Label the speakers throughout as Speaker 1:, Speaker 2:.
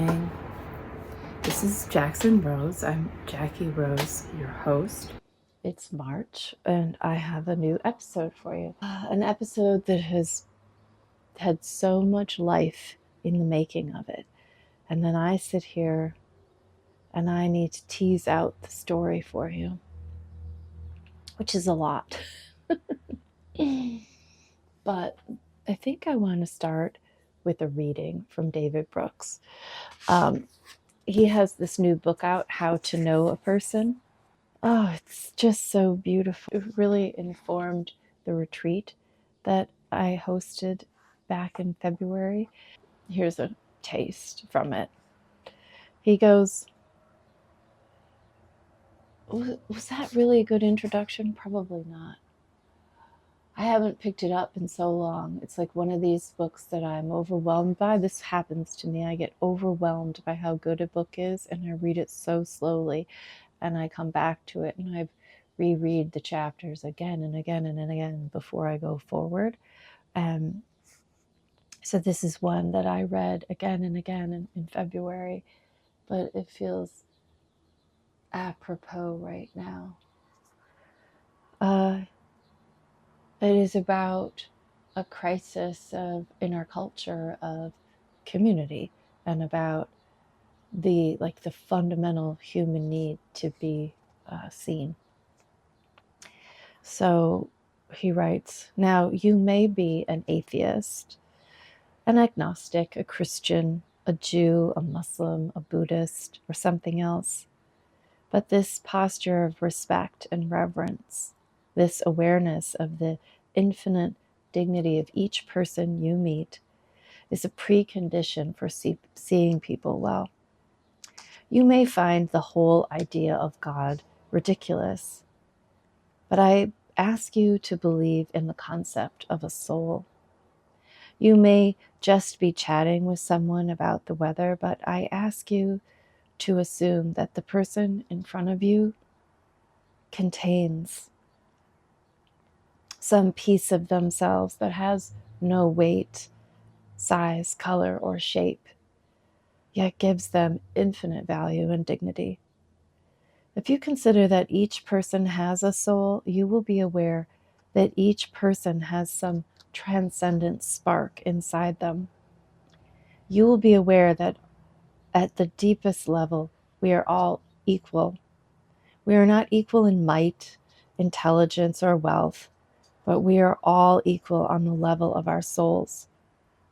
Speaker 1: morning. This is Jackson Rose. I'm Jackie Rose, your host. It's March, and I have a new episode for you. An episode that has had so much life in the making of it. And then I sit here and I need to tease out the story for you, which is a lot. But I think I want to start with a reading from David Brooks. He has this new book out, How to Know a Person. Oh, it's just so beautiful. It really informed the retreat that I hosted back in February. Here's a taste from it. He goes, was that really a good introduction? Probably not. I haven't picked it up in so long. It's like one of these books that I'm overwhelmed by. This happens to me. I get overwhelmed by how good a book is, and I read it so slowly, and I come back to it, and I reread the chapters again and again and again before I go forward. So this is one that I read again and again in February, but it feels apropos right now. It is about a crisis in our culture of community, and about the fundamental human need to be seen. So he writes, now you may be an atheist, an agnostic, a Christian, a Jew, a Muslim, a Buddhist, or something else. But this posture of respect and reverence, this awareness of the infinite dignity of each person you meet, is a precondition for seeing people well. You may find the whole idea of God ridiculous, but I ask you to believe in the concept of a soul. You may just be chatting with someone about the weather, but I ask you to assume that the person in front of you contains some piece of themselves that has no weight, size, color, or shape, yet gives them infinite value and dignity. If you consider that each person has a soul, you will be aware that each person has some transcendent spark inside them. You will be aware that at the deepest level, we are all equal. We are not equal in might, intelligence, or wealth, but we are all equal on the level of our souls.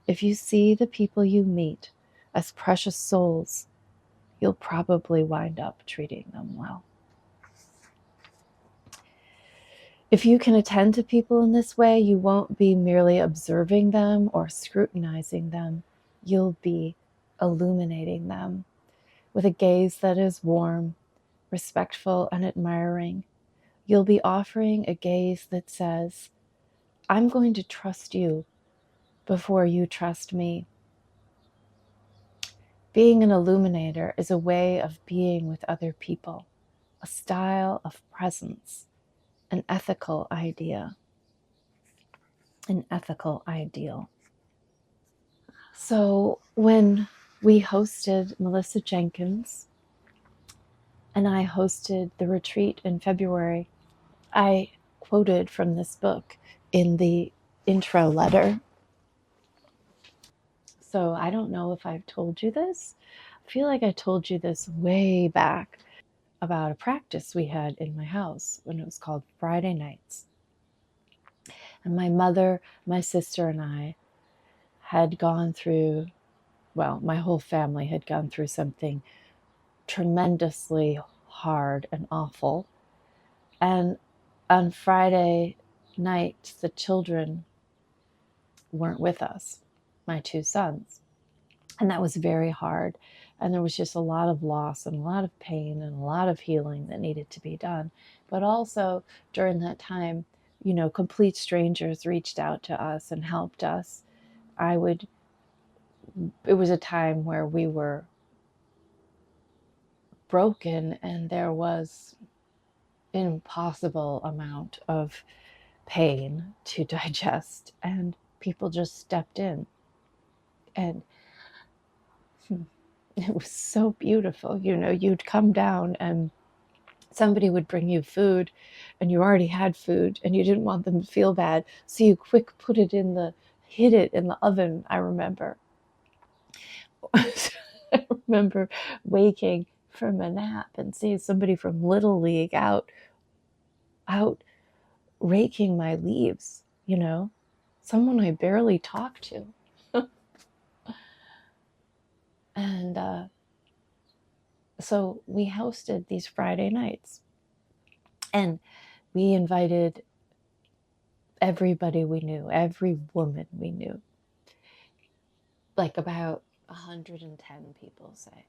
Speaker 1: If you see the people you meet as precious souls, you'll probably wind up treating them well. If you can attend to people in this way, you won't be merely observing them or scrutinizing them. You'll be illuminating them with a gaze that is warm, respectful, and admiring. You'll be offering a gaze that says, I'm going to trust you before you trust me. Being an illuminator is a way of being with other people, a style of presence, an ethical idea, an ethical ideal. So when we hosted Melissa Jenkins and I hosted the retreat in February, I quoted from this book in the intro letter. So I don't know if I've told you this. I feel like I told you this way back about a practice we had in my house when it was called Friday Nights. And my mother, my sister, and I had gone through, well, my whole family had gone through something tremendously hard and awful. And on Friday night, the children weren't with us, my two sons. And that was very hard. And there was just a lot of loss and a lot of pain and a lot of healing that needed to be done. But also during that time, complete strangers reached out to us and helped us. It was a time where we were broken and there was an impossible amount of pain to digest, and people just stepped in. And It was so beautiful. You'd come down and somebody would bring you food, and you already had food and you didn't want them to feel bad. So you hid it in the oven, I remember. I remember waking from a nap and seeing somebody from Little League out raking my leaves, someone I barely talked to. And so we hosted these Friday nights, and we invited everybody we knew, every woman we knew, like about 110 people, say.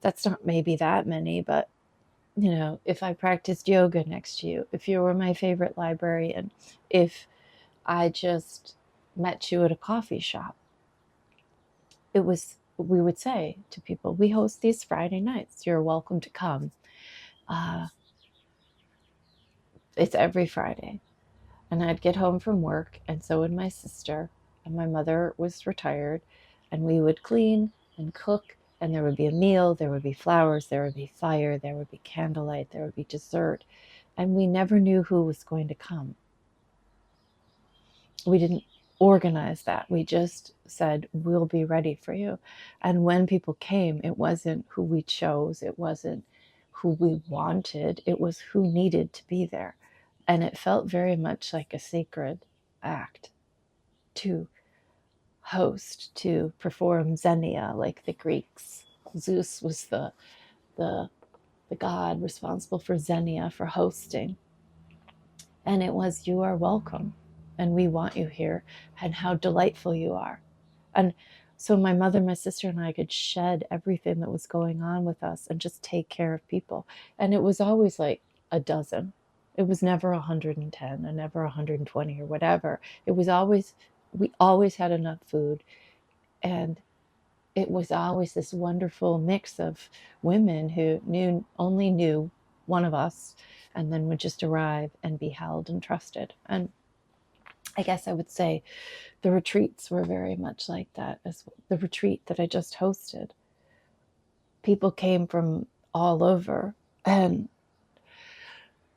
Speaker 1: That's not maybe that many, but if I practiced yoga next to you, if you were my favorite librarian, if I just met you at a coffee shop, we would say to people, we host these Friday nights. You're welcome to come. It's every Friday. And I'd get home from work, and so would my sister, and my mother was retired, and we would clean and cook, and there would be a meal, there would be flowers, there would be fire, there would be candlelight, there would be dessert, and we never knew who was going to come. We didn't organize that. We just said, we'll be ready for you. And when people came, it wasn't who we chose, it wasn't who we wanted, it was who needed to be there. And it felt very much like a sacred act to host, to perform xenia like the Greeks. Zeus was the god responsible for xenia, for hosting. And it was, you are welcome, and we want you here, and how delightful you are. And so my mother, my sister, and I could shed everything that was going on with us and just take care of people. And it was always like a dozen. It was never 110 and never 120 or whatever. It was always, we always had enough food. And it was always this wonderful mix of women who only knew one of us, and then would just arrive and be held and trusted. And I guess I would say the retreats were very much like that. As the retreat that I just hosted, people came from all over, and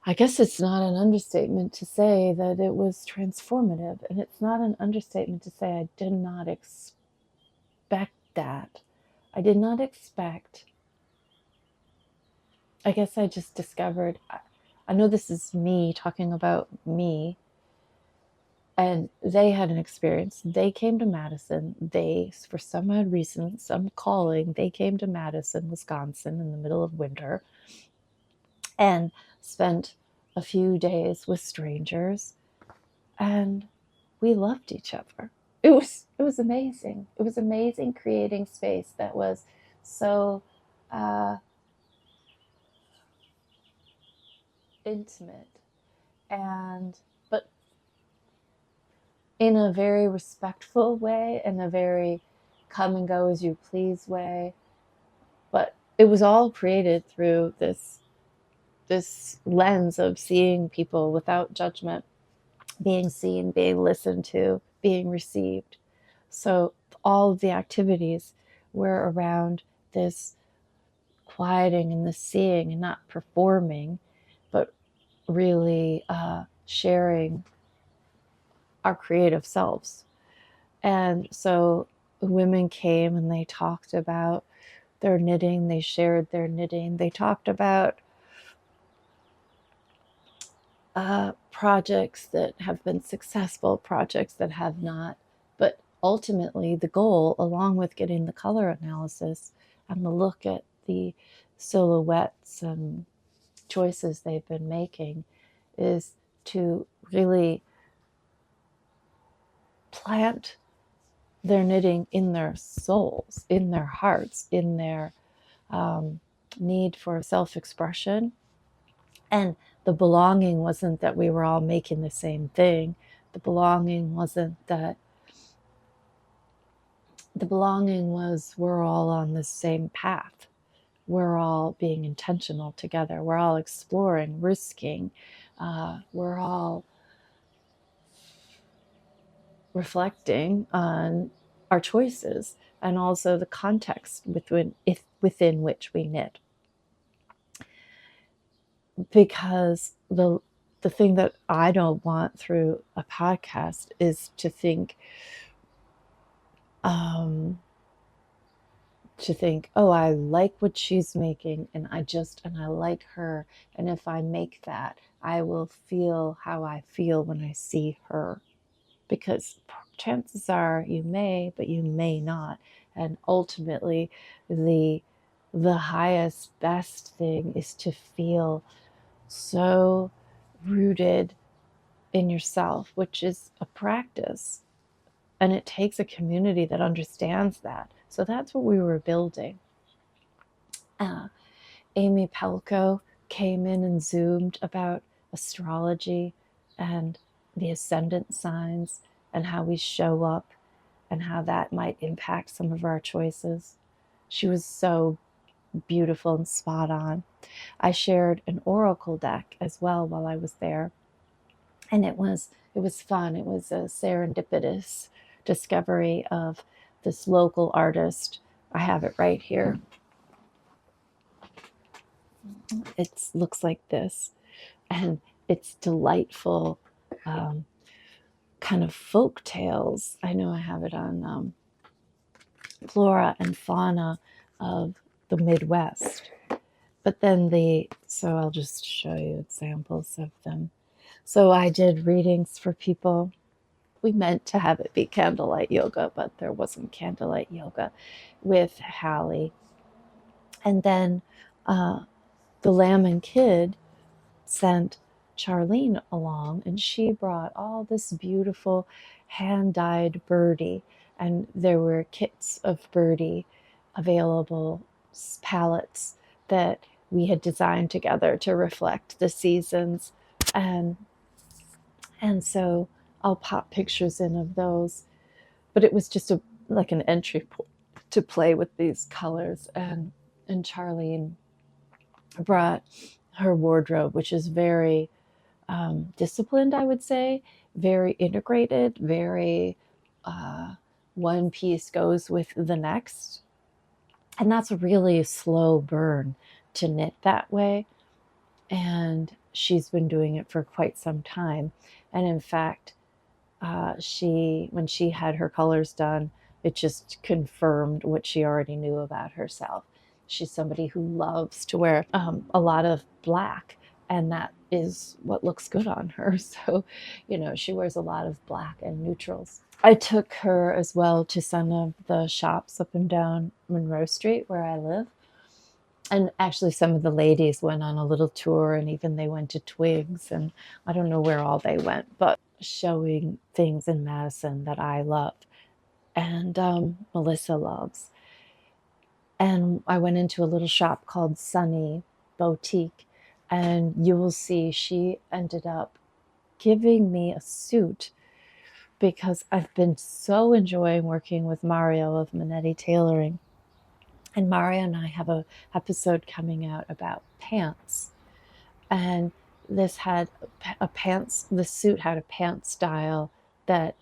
Speaker 1: I guess it's not an understatement to say that it was transformative, and it's not an understatement to say I did not expect that. I did not expect. I guess I just discovered, I know this is me talking about me, and they had an experience. They came to Madison. They, for some odd reason, some calling, they came to Madison, Wisconsin in the middle of winter and spent a few days with strangers, and we loved each other. It was amazing. It was amazing creating space that was so intimate, and but in a very respectful way, in a very come and go as you please way. But it was all created through this lens of seeing people without judgment, being seen, being listened to, being received. So all of the activities were around this quieting and this seeing, and not performing, but really sharing our creative selves. And so women came and they talked about their knitting, they shared their knitting, they talked about projects that have been successful, projects that have not. But ultimately, the goal, along with getting the color analysis and the look at the silhouettes and choices they've been making, is to really plant their knitting in their souls, in their hearts, in their need for self-expression. And the belonging wasn't that we were all making the same thing. The belonging wasn't that. The belonging was, we're all on the same path. We're all being intentional together. We're all exploring, risking. We're all reflecting on our choices. and also the context within which we knit. Because the thing that I don't want through a podcast is to think, oh, I like what she's making, and I like her, and if I make that, I will feel how I feel when I see her. Because chances are you may, but you may not. And ultimately, the highest, best thing is to feel so rooted in yourself, which is a practice. And it takes a community that understands that. So that's what we were building. Amy Palko came in and zoomed about astrology and the ascendant signs and how we show up and how that might impact some of our choices. She was so beautiful and spot on. I shared an oracle deck as well while I was there, and it was fun. It was a serendipitous discovery of this local artist. I have it right here. It looks like this, and it's delightful, kind of folk tales. I know I have it on flora and fauna of the Midwest. But then so I'll just show you examples of them. So I did readings for people. We meant to have it be candlelight yoga, but there wasn't candlelight yoga with Hally. And then the Lamb and Kid sent Charleen along, and she brought all this beautiful hand-dyed Birdie, and there were kits of Birdie available, palettes that we had designed together to reflect the seasons, and so I'll pop pictures in of those. But it was just like an entry point to play with these colors, and Charleen brought her wardrobe, which is very disciplined, I would say, very integrated, very one piece goes with the next. And that's a really slow burn to knit that way. And she's been doing it for quite some time. And in fact, when she had her colors done, it just confirmed what she already knew about herself. She's somebody who loves to wear a lot of black, and that is what looks good on her. So, she wears a lot of black and neutrals. I took her as well to some of the shops up and down Monroe Street where I live. And actually some of the ladies went on a little tour, and even they went to Twigs, and I don't know where all they went, but showing things in Madison that I love and Melissa loves. And I went into a little shop called Sunne Boutique, and you will see she ended up giving me a suit because I've been so enjoying working with Mario of Manetti Tailoring. And Mario and I have an episode coming out about pants. And the suit had a pants style that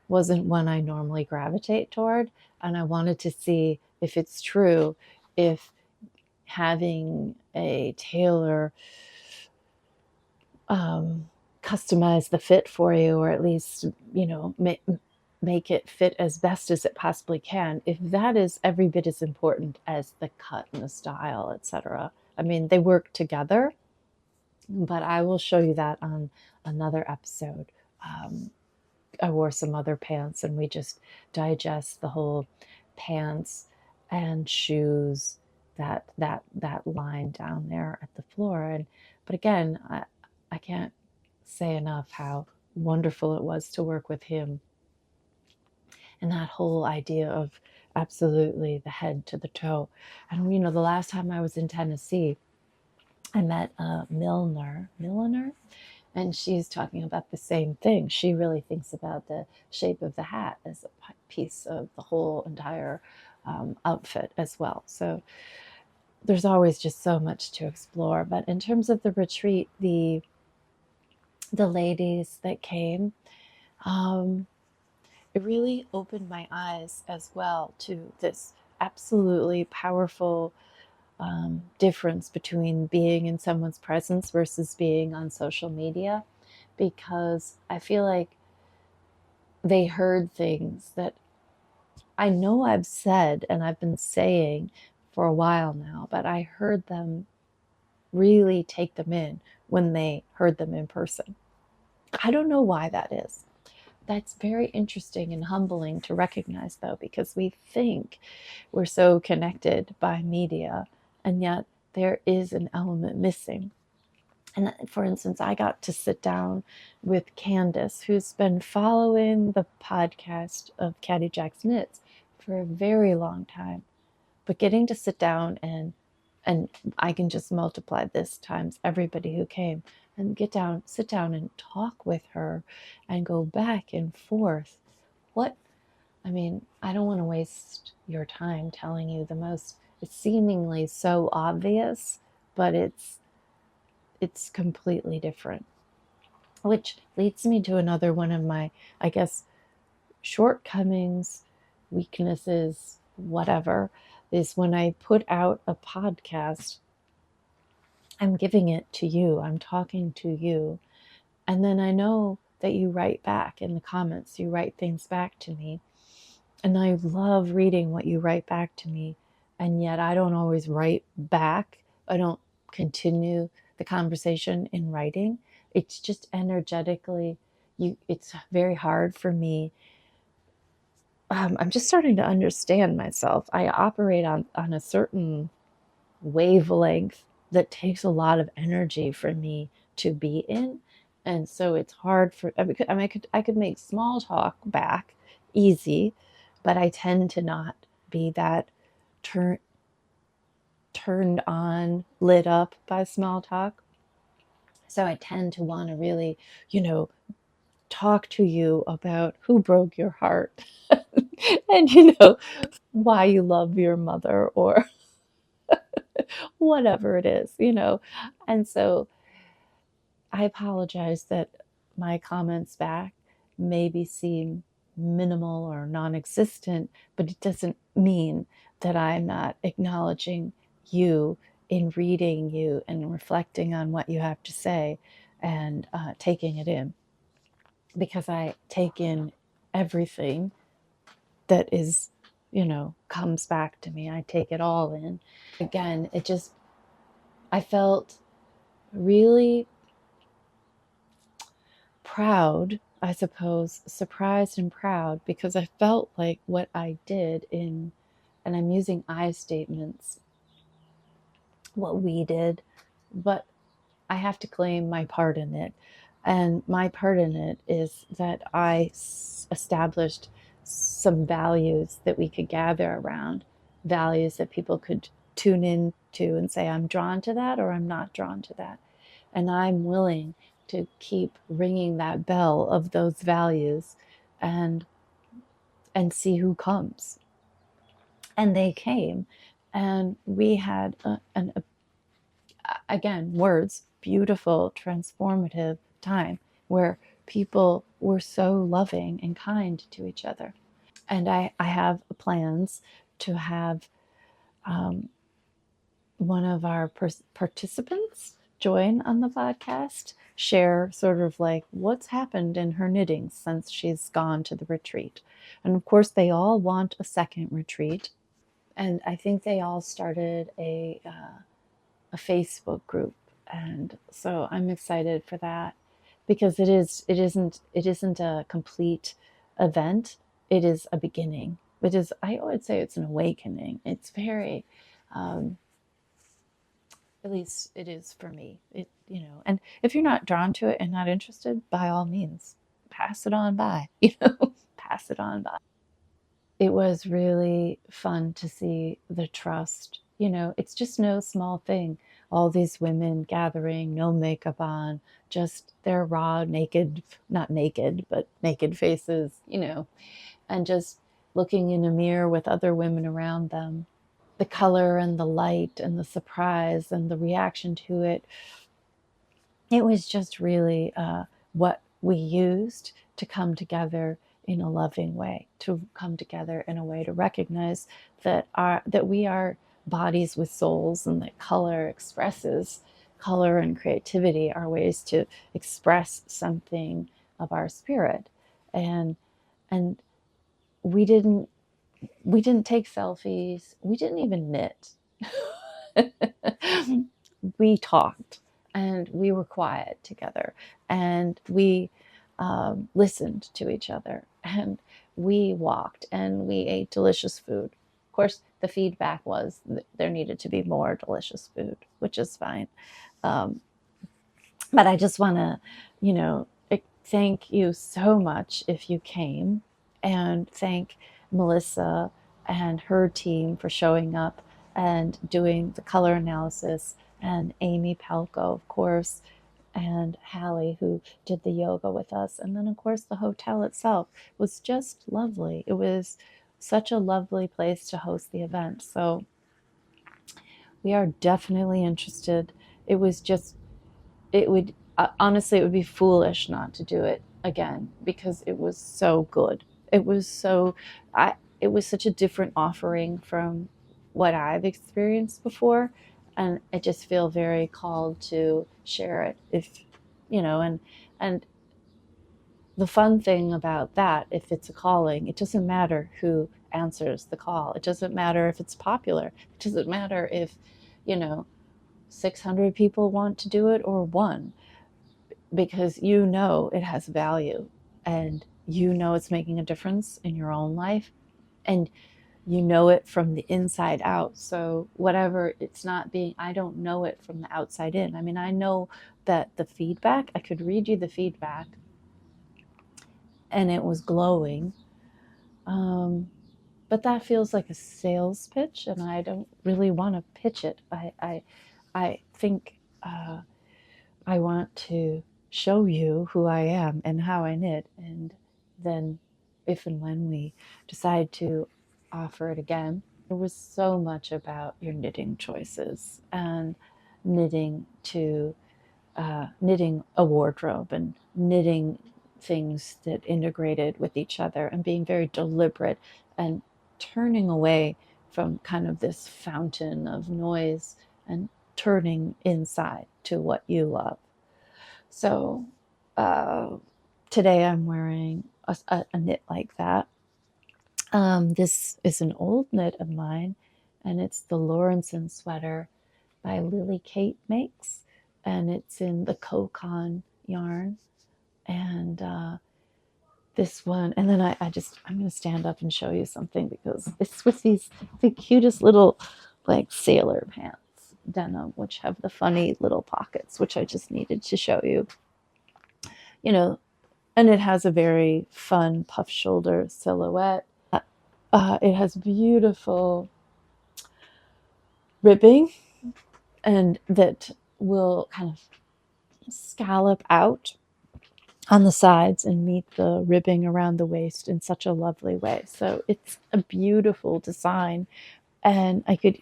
Speaker 1: wasn't one I normally gravitate toward. And I wanted to see if it's true, if having a tailor customize the fit for you, or at least, make it fit as best as it possibly can, if that is every bit as important as the cut and the style, etc. I mean, they work together, but I will show you that on another episode. I wore some other pants, and we just digest the whole pants and shoes, that line down there at the floor. But again, I can't say enough how wonderful it was to work with him. And that whole idea of absolutely the head to the toe. And the last time I was in Tennessee, I met a milliner, and she's talking about the same thing. She really thinks about the shape of the hat as a piece of the whole entire outfit as well. So there's always just so much to explore. But in terms of the retreat, the ladies that came, it really opened my eyes as well to this absolutely powerful difference between being in someone's presence versus being on social media, because I feel like they heard things that I know I've said and I've been saying for a while now, but I heard them really take them in when they heard them in person. I don't know why that is. That's very interesting and humbling to recognize, though, because we think we're so connected by media, and yet there is an element missing. And for instance, I got to sit down with Candace, who's been following the podcast of Caddy Jack's Knits for a very long time. But getting to sit down and I can just multiply this times everybody who came and sit down and talk with her and go back and forth. I mean, I don't want to waste your time telling you it's seemingly so obvious, but it's completely different. Which leads me to another one of my, I guess, shortcomings, weaknesses, whatever, is when I put out a podcast, I'm giving it to you, I'm talking to you, and then I know that you write back in the comments, you write things back to me, and I love reading what you write back to me, and yet I don't always write back. I don't continue the conversation in writing. It's just energetically, it's very hard for me. I'm just starting to understand myself. I operate on a certain wavelength that takes a lot of energy for me to be in, and so it's hard for. I could make small talk back easy, but I tend to not be that turned on, lit up by small talk. So I tend to want to really, talk to you about who broke your heart and why you love your mother or whatever it is. And so I apologize that my comments back maybe seem minimal or non-existent, but it doesn't mean that I'm not acknowledging you in reading you and reflecting on what you have to say and taking it in, because I take in everything that is, comes back to me. I take it all in. Again, I felt really proud, I suppose, surprised and proud, because I felt like what I did and I'm using I statements, what we did, but I have to claim my part in it. And my part in it is that I established some values that we could gather around, values that people could tune in to and say, I'm drawn to that or I'm not drawn to that. And I'm willing to keep ringing that bell of those values and see who comes. And they came, and we had again, words, beautiful, transformative time where people were so loving and kind to each other. And I have plans to have one of our participants join on the podcast, share sort of like what's happened in her knitting since she's gone to the retreat. And of course, they all want a second retreat. And I think they all started a Facebook group, and so I'm excited for that, because it isn't a complete event. It is a beginning. I would say it's an awakening. It's very, at least it is for me. And if you're not drawn to it and not interested, by all means, pass it on by. Pass it on by. It was really fun to see the trust. It's just no small thing. All these women gathering, no makeup on, just their raw, naked, not naked, but naked faces, and just looking in a mirror with other women around them. The color and the light and the surprise and the reaction to it. It was just really what we used to come together in a loving way, to come together in a way to recognize that we are bodies with souls, and that color and creativity are ways to express something of our spirit. And and we didn't take selfies, we didn't even knit. We talked, and we were quiet together, and we listened to each other, and we walked, and we ate delicious food. Of course, the feedback was that there needed to be more delicious food, which is fine. Um, but I just want to, thank you so much if you came, and thank Melissa and her team for showing up and doing the color analysis, and Amy Palko, of course, and Hally, who did the yoga with us. And then, of course, the hotel itself was just lovely. It was such a lovely place to host the event. So we are definitely interested. It was just, it would, honestly, it would be foolish not to do it again, because it was so good. It was so, it was such a different offering from what I've experienced before. And I just feel very called to share it, if, and the fun thing about that, if it's a calling, it doesn't matter who answers the call. It doesn't matter if it's popular. It doesn't matter if, 600 people want to do it or one, because it has value, and it's making a difference in your own life, and it from the inside out. So whatever, it's not being, I don't know it from the outside in. I mean, I know that the feedback, I could read you the feedback, and it was glowing. But that feels like a sales pitch, and I don't really want to pitch it. I think I want to show you who I am and how I knit, and then if and when we decide to offer it again, it was so much about your knitting choices, and knitting to knitting a wardrobe, and knitting things that integrated with each other, and being very deliberate, and turning away from kind of this fountain of noise, and turning inside to what you love. So today I'm wearing a knit like that. This is an old knit of mine, and it's the Lawrenson sweater by Lily Kate Makes, and it's in the Kokon yarn. And this one, and then I'm going to stand up and show you something, because it's with the cutest little like sailor pants denim, which have the funny little pockets, which I just needed to show you. And it has a very fun puff shoulder silhouette. It has beautiful ribbing, and that will kind of scallop out on the sides and meet the ribbing around the waist in such a lovely way. So it's a beautiful design, and I could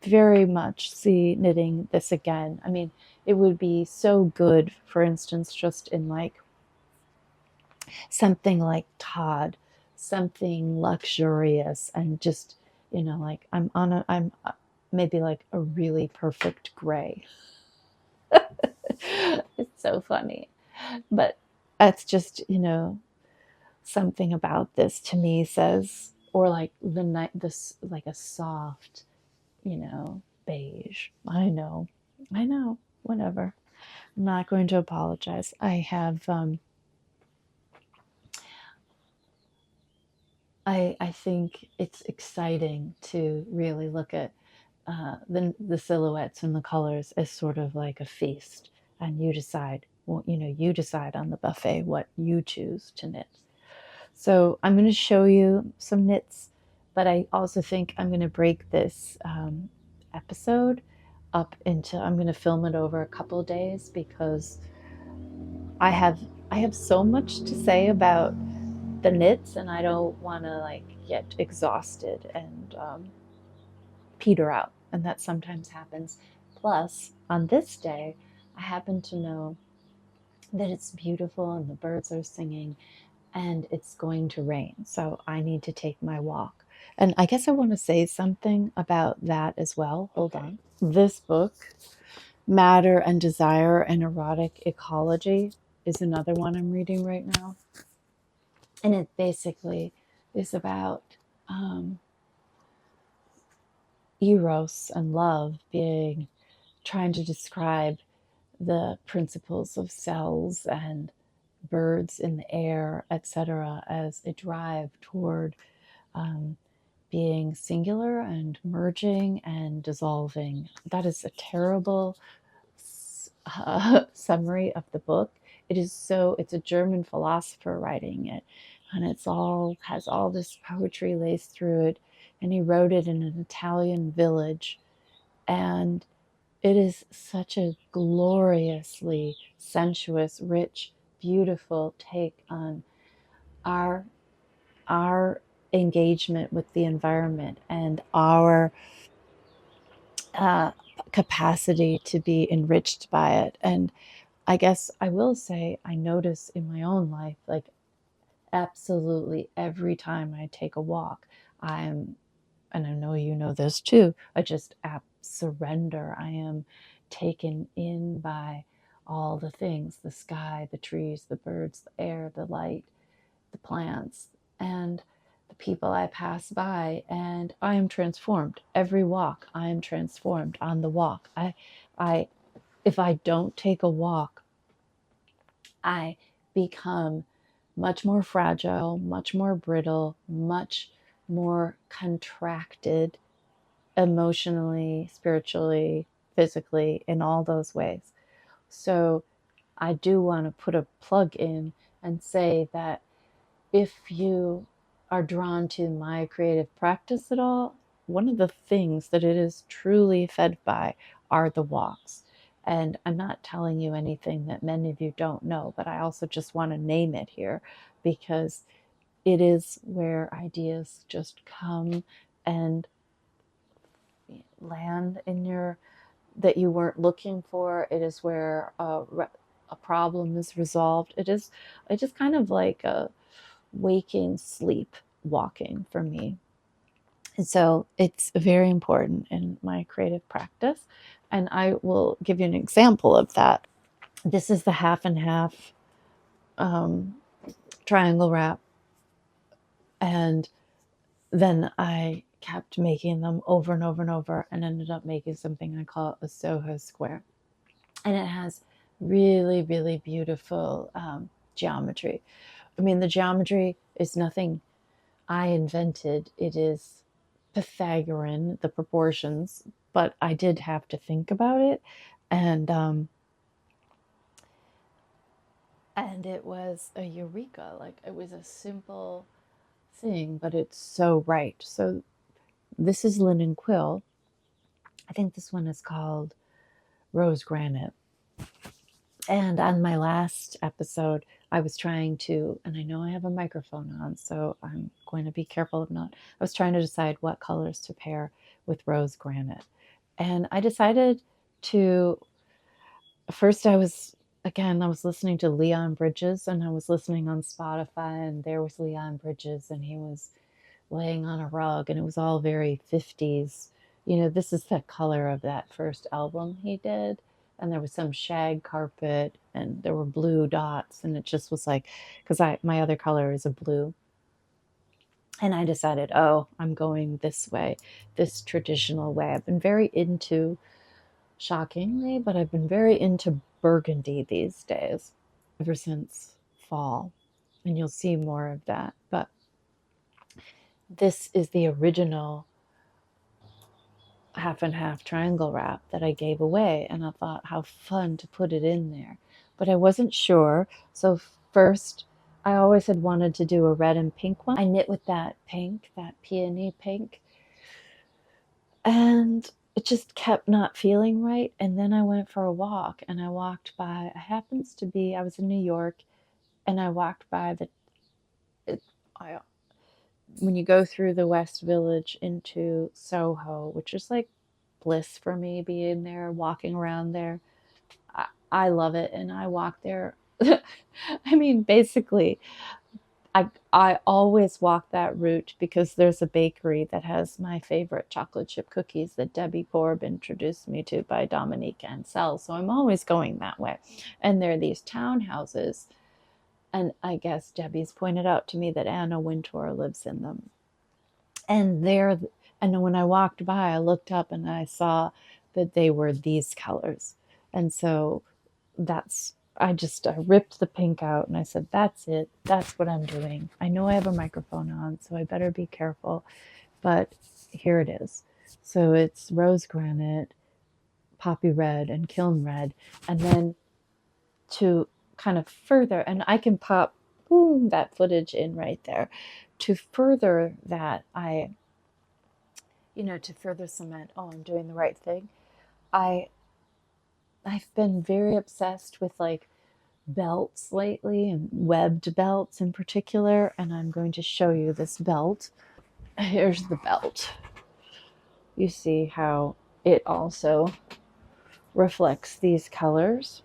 Speaker 1: very much see knitting this again. I mean, it would be so good, for instance, just in like something like Todd, something luxurious, and just, like I'm maybe like a really perfect gray. It's so funny. But that's just, something about this to me says, or like the night, this like a soft, beige. I know, whatever. I'm not going to apologize. I think it's exciting to really look at the silhouettes and the colors as sort of like a feast, and you decide. Well, you decide on the buffet what you choose to knit. So I'm going to show you some knits, but I also think I'm going to break this episode up into. I'm going to film it over a couple of days, because I have so much to say about the knits, and I don't want to like get exhausted and peter out, and that sometimes happens. Plus, on this day, I happen to know that it's beautiful and the birds are singing, and it's going to rain. So I need to take my walk. And I guess I want to say something about that as well. Hold on. This book, Matter and Desire and Erotic Ecology, is another one I'm reading right now. And it basically is about Eros and love being, trying to describe the principles of cells and birds in the air, etc., as a drive toward being singular and merging and dissolving. That is a terrible summary of the book. It's a German philosopher writing it, and has all this poetry laced through it, and he wrote it in an Italian village, and it is such a gloriously sensuous, rich, beautiful take on our engagement with the environment and our capacity to be enriched by it. And I guess I will say I notice in my own life, like absolutely every time I take a walk, and I know you know this too, I just surrender. I am taken in by all the things, the sky, the trees, the birds, the air, the light, the plants, and the people I pass by, and I am transformed. Every walk, I am transformed on the walk. I, if I don't take a walk, I become much more fragile, much more brittle, much more contracted emotionally, spiritually, physically, in all those ways. So I do want to put a plug in and say that if you are drawn to my creative practice at all, one of the things that it is truly fed by are the walks. And I'm not telling you anything that many of you don't know, but I also just want to name it here because it is where ideas just come and land in your, that you weren't looking for. It is where a problem is resolved. It is kind of like a waking sleep walking for me. And so it's very important in my creative practice. And I will give you an example of that. This is the half and half triangle wrap. And then I kept making them over and over and over and ended up making something I call a SoHo square. And it has really, really beautiful geometry. I mean, the geometry is nothing I invented. It is Pythagorean, the proportions, but I did have to think about it. And it was a eureka. Like, it was a simple thing, but it's so right. So this is Linen Quill. I think this one is called Rose Granite. And on my last episode, I was trying to, and I know I have a microphone on, so I'm going to be careful of not, I was trying to decide what colors to pair with rose granite. And I decided to, first I was listening to Leon Bridges, and I was listening on Spotify, and there was Leon Bridges, and he was laying on a rug, and it was all very 50s. You know, this is the color of that first album he did. And there was some shag carpet, and there were blue dots, and it just was like, because my other color is a blue. And I decided, oh, I'm going this way, this traditional way. I've been very into, shockingly, but I've been very into burgundy these days, ever since fall. And you'll see more of that. But this is the original half and half triangle wrap that I gave away, and I thought how fun to put it in there, but I wasn't sure. So first, I always had wanted to do a red and pink one. I knit with that pink, that peony pink, and it just kept not feeling right. And then I went for a walk, and I walked by, I was in New York, and I walked by when you go through the West Village into SoHo, which is like bliss for me, being there, walking around there. I love it. And I walk there. I mean, basically, I always walk that route because there's a bakery that has my favorite chocolate chip cookies that Debbie Korb introduced me to by Dominique Ansel. So I'm always going that way. And there are these townhouses. And I guess Debbie's pointed out to me that Anna Wintour lives in them. And there, and when I walked by, I looked up and I saw that they were these colors. And so I ripped the pink out and I said, that's it. That's what I'm doing. I know I have a microphone on, so I better be careful. But here it is. So it's rose granite, poppy red, and kiln red. And then to kind of further, and I can pop, boom, that footage in right there. To further that, to further cement, oh, I'm doing the right thing. I've been very obsessed with like belts lately, and webbed belts in particular, and I'm going to show you this belt. Here's the belt. You see how it also reflects these colors.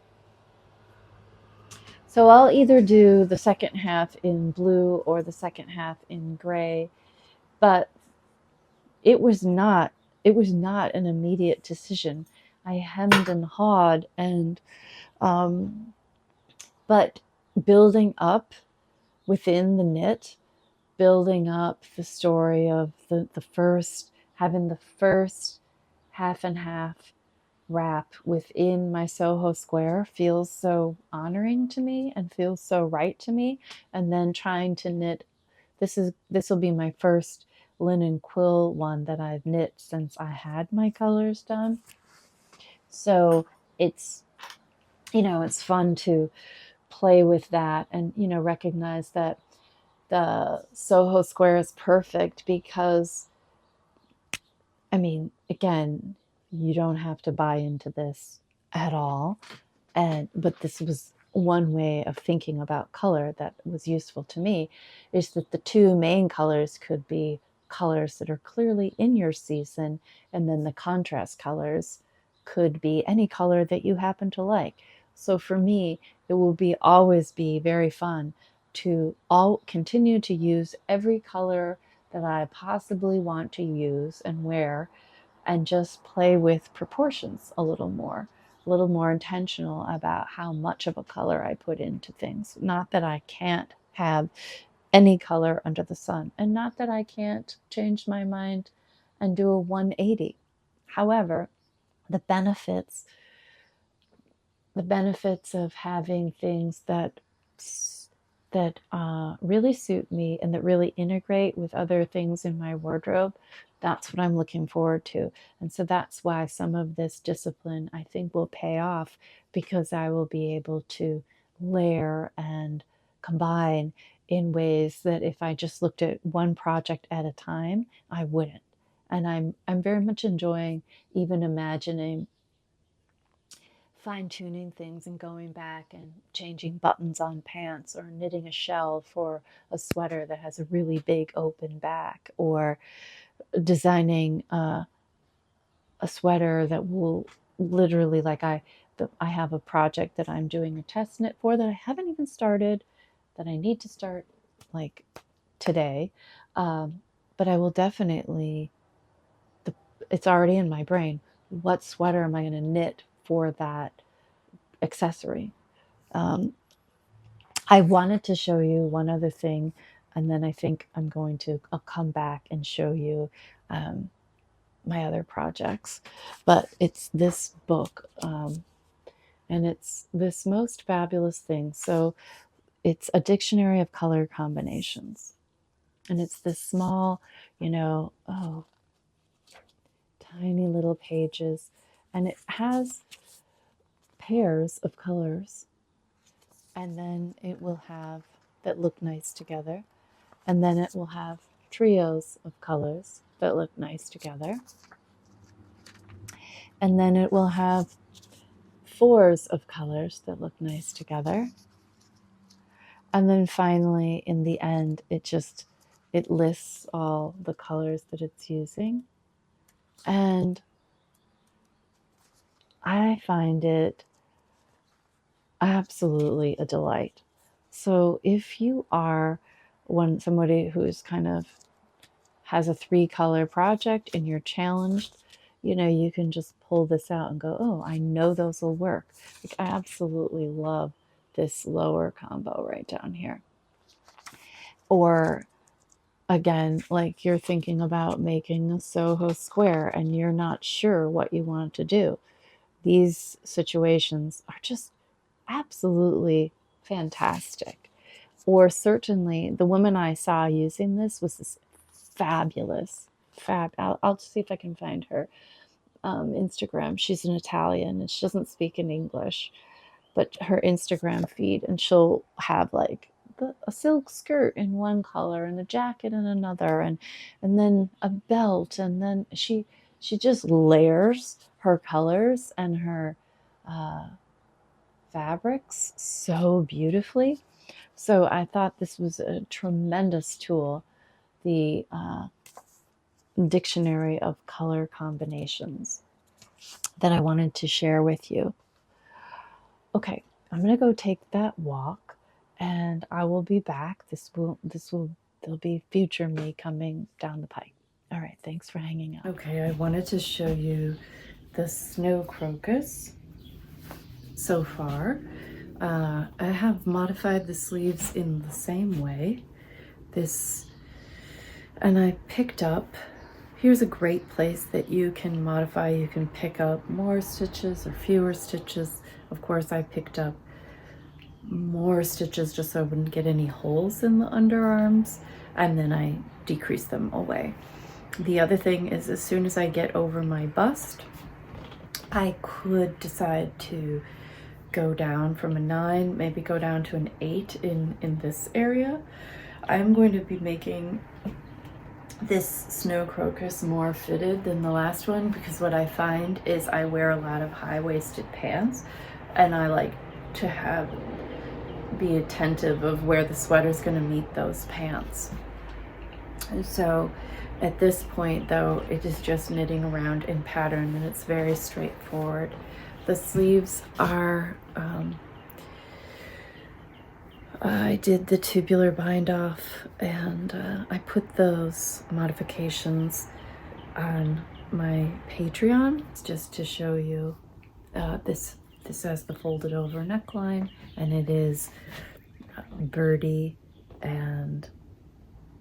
Speaker 1: So I'll either do the second half in blue or the second half in gray, but it was not an immediate decision. I hemmed and hawed, and but building up within the knit, building up the story of the first, having the first half and half wrap within my SoHo square feels so honoring to me and feels so right to me. And then trying to knit, this will be my first linen quill one that I've knit since I had my colors done. So it's, it's fun to play with that and, recognize that the SoHo square is perfect because, I mean, again, you don't have to buy into this at all. But this was one way of thinking about color that was useful to me, is that the two main colors could be colors that are clearly in your season, and then the contrast colors could be any color that you happen to like. So for me, it will always be very fun to continue to use every color that I possibly want to use and wear, and just play with proportions a little more intentional about how much of a color I put into things. Not that I can't have any color under the sun, and not that I can't change my mind and do a 180. However, the benefits of having things that really suit me and that really integrate with other things in my wardrobe, that's what I'm looking forward to. And so that's why some of this discipline, I think, will pay off, because I will be able to layer and combine in ways that if I just looked at one project at a time, I wouldn't. And I'm very much enjoying even imagining fine-tuning things and going back and changing buttons on pants, or knitting a shell for a sweater that has a really big open back, or designing a sweater that will literally, like I have a project that I'm doing a test knit for that I haven't even started, that I need to start like today, but I will definitely, it's already in my brain, what sweater am I going to knit for that accessory. I wanted to show you one other thing, and then I think I'll come back and show you my other projects. But it's this book, and it's this most fabulous thing. So it's a dictionary of color combinations, and it's this small, tiny little pages, and it has pairs of colors, and then it will have that look nice together, and then it will have trios of colors that look nice together, and then it will have fours of colors that look nice together, and then finally in the end it lists all the colors that it's using. And I find it absolutely a delight. So if you are when somebody who's kind of has a 3-color project and you're challenged, you know, you can just pull this out and go, oh, I know those will work. Like, I absolutely love this lower combo right down here. Or again, like you're thinking about making a SoHo square and you're not sure what you want to do. These situations are just absolutely fantastic. Or certainly the woman I saw using this was this fabulous, I'll see if I can find her Instagram. She's an Italian and she doesn't speak in English, but her Instagram feed, and she'll have like a silk skirt in one color and a jacket in another, and then a belt, and then she just layers her colors and her fabrics so beautifully. So I thought this was a tremendous tool, the dictionary of color combinations, that I wanted to share with you. Okay, I'm gonna go take that walk, and I will be back. There'll be future me coming down the pike. All right, thanks for hanging out. Okay, I wanted to show you the snow crocus so far. I have modified the sleeves in the same way. And I picked up, here's a great place that you can modify. You can pick up more stitches or fewer stitches. Of course, I picked up more stitches just so I wouldn't get any holes in the underarms, and then I decreased them away. The other thing is, as soon as I get over my bust, I could decide to go down from a 9, maybe go down to an 8 in this area. I'm going to be making this snow crocus more fitted than the last one, because what I find is I wear a lot of high-waisted pants, and I like to be attentive of where the sweater's going to meet those pants. And so at this point, though, it is just knitting around in pattern, and it's very straightforward. The sleeves are I did the tubular bind off, and I put those modifications on my Patreon just to show you. This has the folded over neckline, and it is Birdie and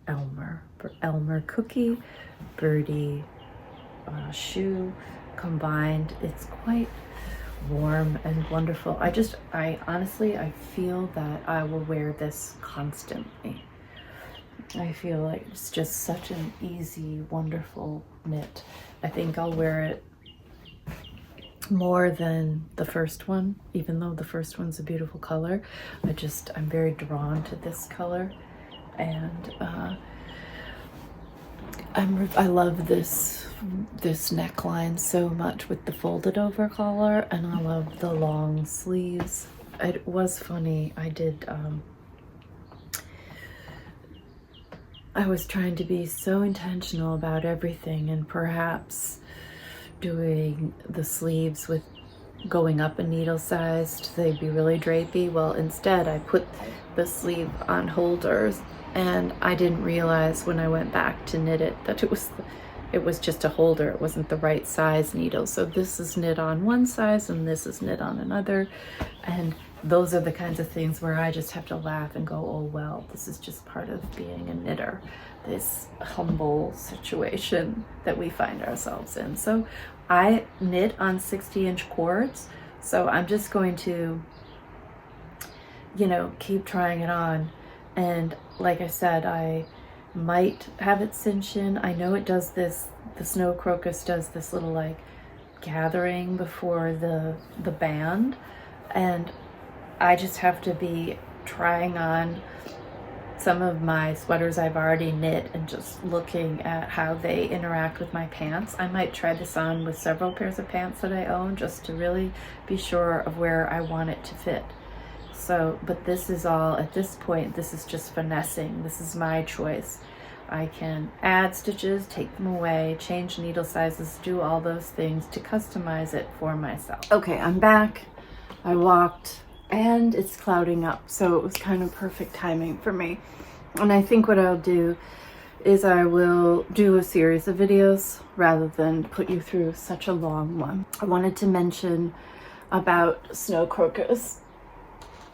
Speaker 1: Elmer cookie, Birdie shoe combined. It's quite warm and wonderful. I honestly feel that I will wear this constantly. I feel like it's just such an easy, wonderful knit. I think I'll wear it more than the first one, even though the first one's a beautiful color. I'm very drawn to this color, and I love this neckline so much with the folded over collar, and I love the long sleeves. It was funny, I was trying to be so intentional about everything, and perhaps doing the sleeves with going up a needle size so they'd be really drapey. Well, instead I put the sleeve on holders, and I didn't realize when I went back to knit it that it was just a holder. It wasn't the right size needle. So this is knit on one size and this is knit on another, and those are the kinds of things where I just have to laugh and go, oh well, this is just part of being a knitter, this humble situation that we find ourselves in. So I knit on 60-inch cords, so I'm just going to, keep trying it on. And like I said, I might have it cinch in. I know it does this, the snow crocus does this little like gathering before the band, and I just have to be trying on some of my sweaters I've already knit and just looking at how they interact with my pants. I might try this on with several pairs of pants that I own just to really be sure of where I want it to fit. So, but this is all, at this point, this is just finessing. This is my choice. I can add stitches, take them away, change needle sizes, do all those things to customize it for myself. Okay, I'm back. I walked, and it's clouding up, so it was kind of perfect timing for me. And I think what I'll do is I will do a series of videos rather than put you through such a long one. I wanted to mention about snow crocus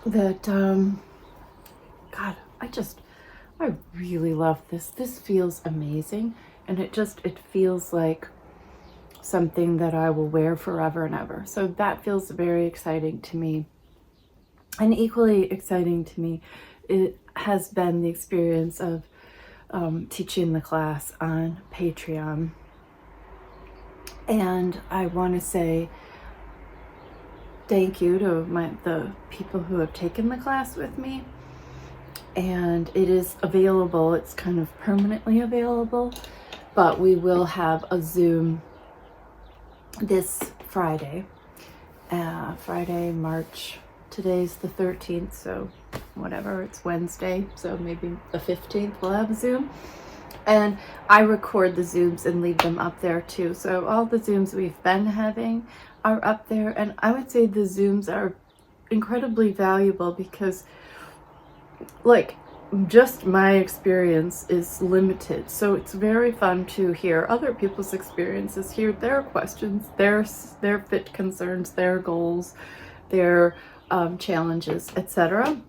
Speaker 1: that, God, I really love this. This feels amazing, and it feels like something that I will wear forever and ever. So that feels very exciting to me. And equally exciting to me, it has been the experience of teaching the class on Patreon. And I want to say thank you to the people who have taken the class with me. And it is available, it's kind of permanently available, but we will have a Zoom this Friday, March, today's the 13th, so whatever, it's Wednesday, so maybe the 15th we'll have a Zoom. And I record the Zooms and leave them up there too, so all the Zooms we've been having are up there, and I would say the Zooms are incredibly valuable because, like, just my experience is limited, so it's very fun to hear other people's experiences, hear their questions, their fit concerns, their goals, their challenges, etc.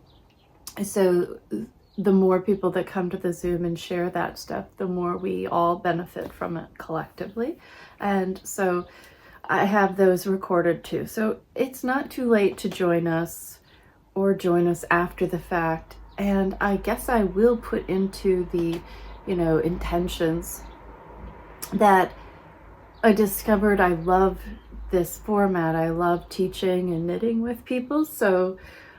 Speaker 1: So the more people that come to the Zoom and share that stuff, the more we all benefit from it collectively. And so I have those recorded too, so it's not too late to join us or join us after the fact. And I guess I will put into the, intentions that I discovered I love this format. I love teaching and knitting with people. So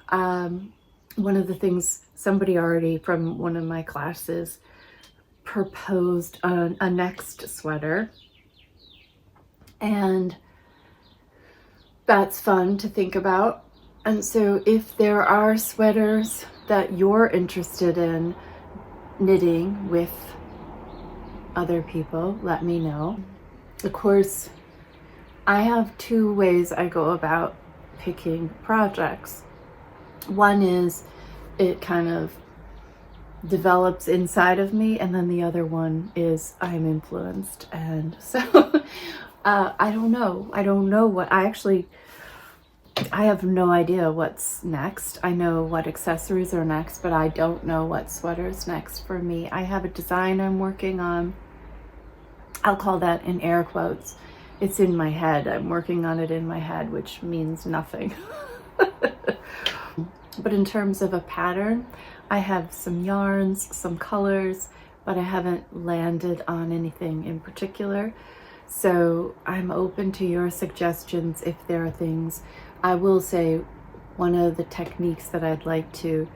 Speaker 1: one of the things, somebody already from one of my classes proposed a next sweater. And that's fun to think about. And so if there are sweaters that you're interested in knitting with other people, let me know. Of course, I have two ways I go about picking projects. One is it kind of develops inside of me, and then the other one is I'm influenced. And so I don't know what I have no idea what's next. I know what accessories are next, but I don't know what sweater's next for me. I have a design I'm working on. I'll call that in air quotes. It's in my head. I'm working on it in my head, which means nothing. But in terms of a pattern, I have some yarns, some colors, but I haven't landed on anything in particular. So I'm open to your suggestions if there are things. I will say one of the techniques that I'd like to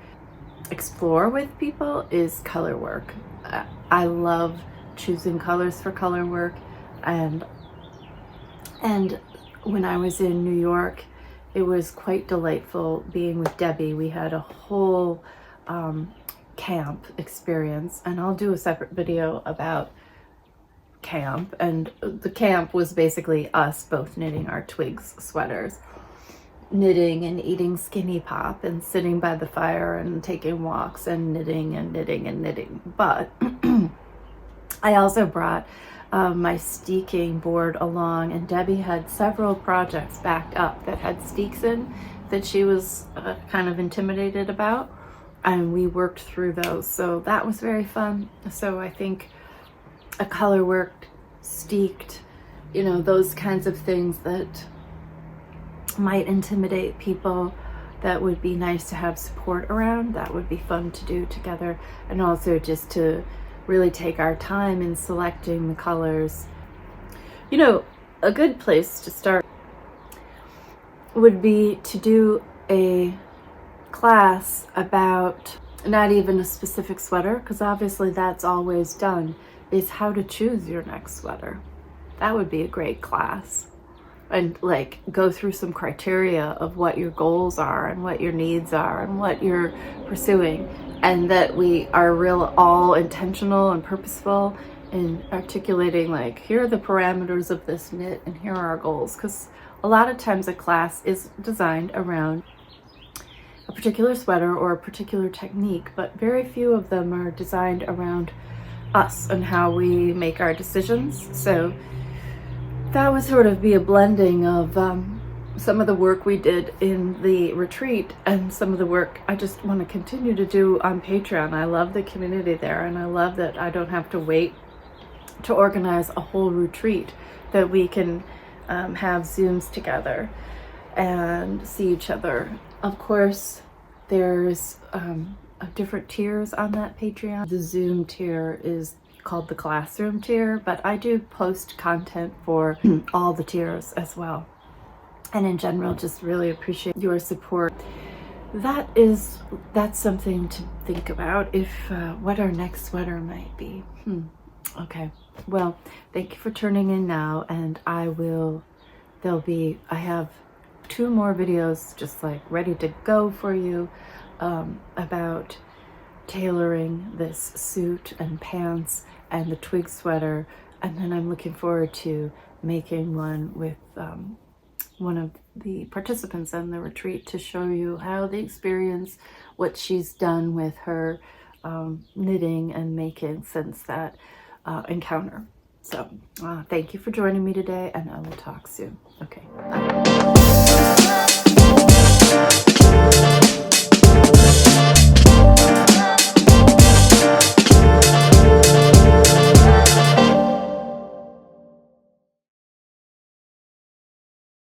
Speaker 1: explore with people is color work. I love choosing colors for color work, and when I was in New York, it was quite delightful being with Debbie. We had a whole camp experience, and I'll do a separate video about camp. And the camp was basically us both knitting our twigs sweaters, knitting and eating skinny pop and sitting by the fire and taking walks and knitting and knitting and knitting. But I also brought my steeking board along, and Debbie had several projects backed up that had steeks in that she was kind of intimidated about, and we worked through those. So that was very fun. So I think a color worked, steeked, those kinds of things that might intimidate people, that would be nice to have support around. That would be fun to do together, and also just to really take our time in selecting the colors. A good place to start would be to do a class about not even a specific sweater, because obviously that's always done, is how to choose your next sweater. That would be a great class. And like go through some criteria of what your goals are and what your needs are and what you're pursuing, and that we are all intentional and purposeful in articulating, like, here are the parameters of this knit and here are our goals. Because a lot of times a class is designed around a particular sweater or a particular technique, but very few of them are designed around us and how we make our decisions. So that would sort of be a blending of some of the work we did in the retreat and some of the work I just want to continue to do on Patreon. I love the community there, and I love that I don't have to wait to organize a whole retreat, that we can have Zooms together and see each other. Of course, there's different tiers on that Patreon. The Zoom tier is called the Classroom tier, but I do post content for all the tiers as well. And in general, just really appreciate your support. That's something to think about, if what our next sweater might be. Okay, well, thank you for turning in now, and I have 2 more videos just like ready to go for you about tailoring this suit and pants and the twig sweater, and then I'm looking forward to making one with one of the participants in the retreat to show you how they experience what she's done with her knitting and making since that encounter. So thank you for joining me today, and I will talk soon. Okay, bye.